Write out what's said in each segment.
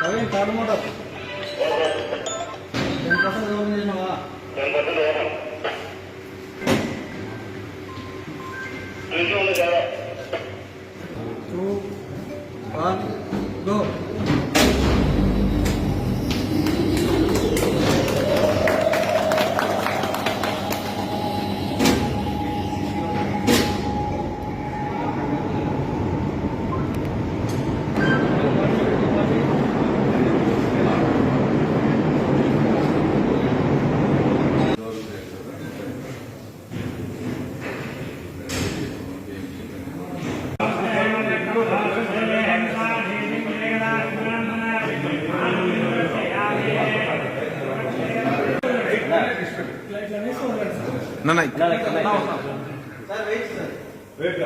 Go. No. Sir, wait, sir. Wait.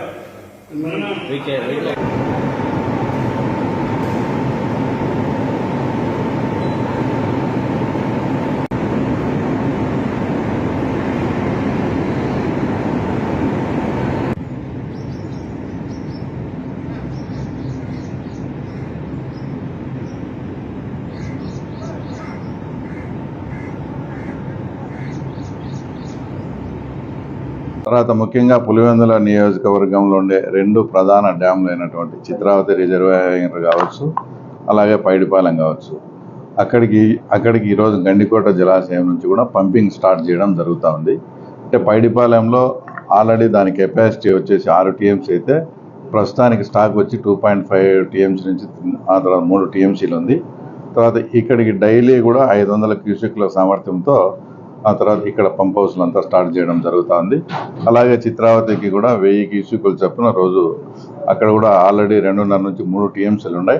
తర్వాత ముఖ్యంగా పులివెందుల నియోజకవర్గంలో ఉండే రెండు ప్రధాన డ్యామ్లు అయినటువంటి చిత్రావతి రిజర్వాయర్ కావచ్చు, అలాగే పైడిపాలెం కావచ్చు, అక్కడికి ఈరోజు గండికోట జలాశయం నుంచి కూడా పంపింగ్ స్టార్ట్ చేయడం జరుగుతూ ఉంది. అంటే పైడిపాలెంలో ఆల్రెడీ దాని కెపాసిటీ వచ్చేసి 6 టీఎంసీ అయితే ప్రస్తుతానికి స్టాక్ వచ్చి 2.5 టీఎంసీ నుంచి ఆ తర్వాత 3 టీఎంసీలు ఉంది. తర్వాత ఇక్కడికి డైలీ కూడా 500 క్యూసెక్ల సామర్థ్యంతో ఆ తర్వాత ఇక్కడ పంప్ హౌస్లు అంతా స్టార్ట్ చేయడం జరుగుతుంది. అలాగే చిత్రావతికి కూడా 1000 క్యూసెక్కులు చొప్పున రోజు అక్కడ కూడా ఆల్రెడీ 2.5 నుంచి 3 టీఎంసీలు ఉన్నాయి.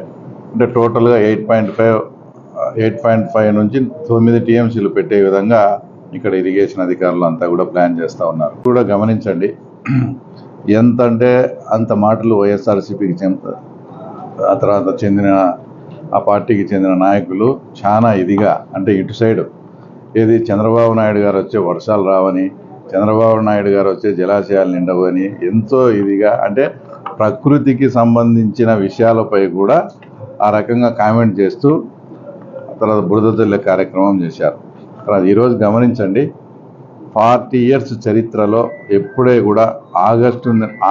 అంటే టోటల్గా 8.5 నుంచి 9 టీఎంసీలు పెట్టే విధంగా ఇక్కడ ఇరిగేషన్ అధికారులు అంతా కూడా ప్లాన్ చేస్తూ ఉన్నారు. కూడా గమనించండి, ఎంత అంటే అంత మాటలు వైఎస్ఆర్సీపీకి ఆ తర్వాత చెందిన ఆ పార్టీకి చెందిన నాయకులు చాలా ఇదిగా, అంటే ఇటు సైడు ఏది చంద్రబాబు నాయుడు గారు వచ్చే వర్షాలు రావని, చంద్రబాబు నాయుడు గారు వచ్చే జలాశయాలు నిండవని ఎంతో ఇదిగా, అంటే ప్రకృతికి సంబంధించిన విషయాలపై కూడా ఆ రకంగా కామెంట్ చేస్తూ తర్వాత బురద జల్లే కార్యక్రమం చేశారు. తర్వాత ఈరోజు గమనించండి, 40 ఇయర్స్ చరిత్రలో ఎప్పుడే కూడా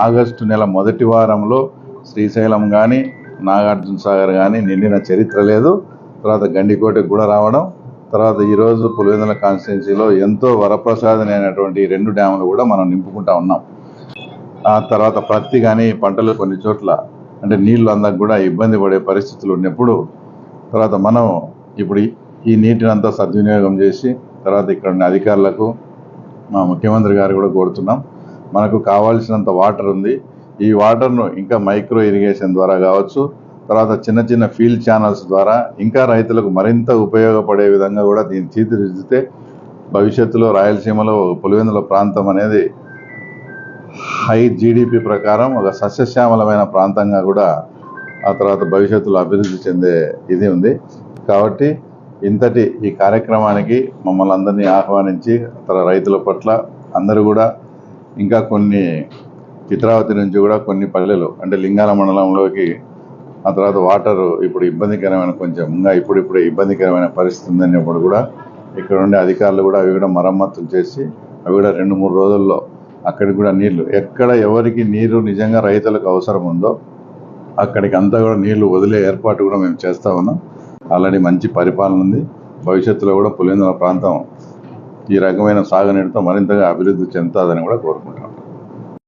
ఆగస్టు నెల మొదటి వారంలో శ్రీశైలం కానీ నాగార్జున సాగర్ కానీ నిండిన చరిత్ర లేదు. తర్వాత గండికోటకు కూడా రావడం, తర్వాత ఈరోజు పులివెందుల కాన్స్టిట్యున్సీలో ఎంతో వరప్రసాదని అయినటువంటి 2 డ్యాములు కూడా మనం నింపుకుంటా ఉన్నాం. ఆ తర్వాత ప్రత్తి కానీ పంటలు కొన్ని చోట్ల అంటే నీళ్లు అందకు కూడా ఇబ్బంది పడే పరిస్థితులు ఉన్నప్పుడు తర్వాత మనం ఇప్పుడు ఈ నీటిని అంతా సద్వినియోగం చేసి తర్వాత ఇక్కడ ఉన్న అధికారులకు మా ముఖ్యమంత్రి గారు కూడా కోరుతున్నాం, మనకు కావాల్సినంత వాటర్ ఉంది, ఈ వాటర్ను ఇంకా మైక్రో ఇరిగేషన్ ద్వారా కావచ్చు, తర్వాత చిన్న ఫీల్డ్ ఛానల్స్ ద్వారా ఇంకా రైతులకు మరింత ఉపయోగపడే విధంగా కూడా దీన్ని తీర్చిదిద్దితే భవిష్యత్తులో రాయలసీమలో పులివెందుల ప్రాంతం అనేది హై జీడిపి ప్రకారం ఒక సస్యశ్యామలమైన ప్రాంతంగా కూడా ఆ తర్వాత భవిష్యత్తులో అభివృద్ధి చెందే ఇది ఉంది. కాబట్టి ఇంతటి ఈ కార్యక్రమానికి మమ్మల్ని అందరినీ ఆహ్వానించి రైతుల పట్ల అందరూ కూడా ఇంకా కొన్ని చిత్రావతి నుంచి కూడా కొన్ని పల్లెలు అంటే లింగాల మండలంలోకి ఆ తర్వాత వాటర్ ఇప్పుడు ఇబ్బందికరమైన కొంచెం ఇంకా ఇప్పుడిప్పుడే ఇబ్బందికరమైన పరిస్థితి ఉందనేప్పుడు కూడా ఇక్కడ ఉండే అధికారులు కూడా అవి కూడా మరమ్మతులు చేసి అవి కూడా 2-3 రోజుల్లో అక్కడికి కూడా నీళ్లు ఎక్కడ ఎవరికి నీరు నిజంగా రైతులకు అవసరం ఉందో అక్కడికి అంతా కూడా నీళ్లు వదిలే ఏర్పాటు కూడా మేము చేస్తూ ఉన్నాం. ఆల్రెడీ మంచి పరిపాలన ఉంది. భవిష్యత్తులో కూడా పులివెందుల ప్రాంతం ఈ రకమైన సాగునీటితో మరింతగా అభివృద్ధి చెందుతుందని కూడా కోరుకుంటున్నాం.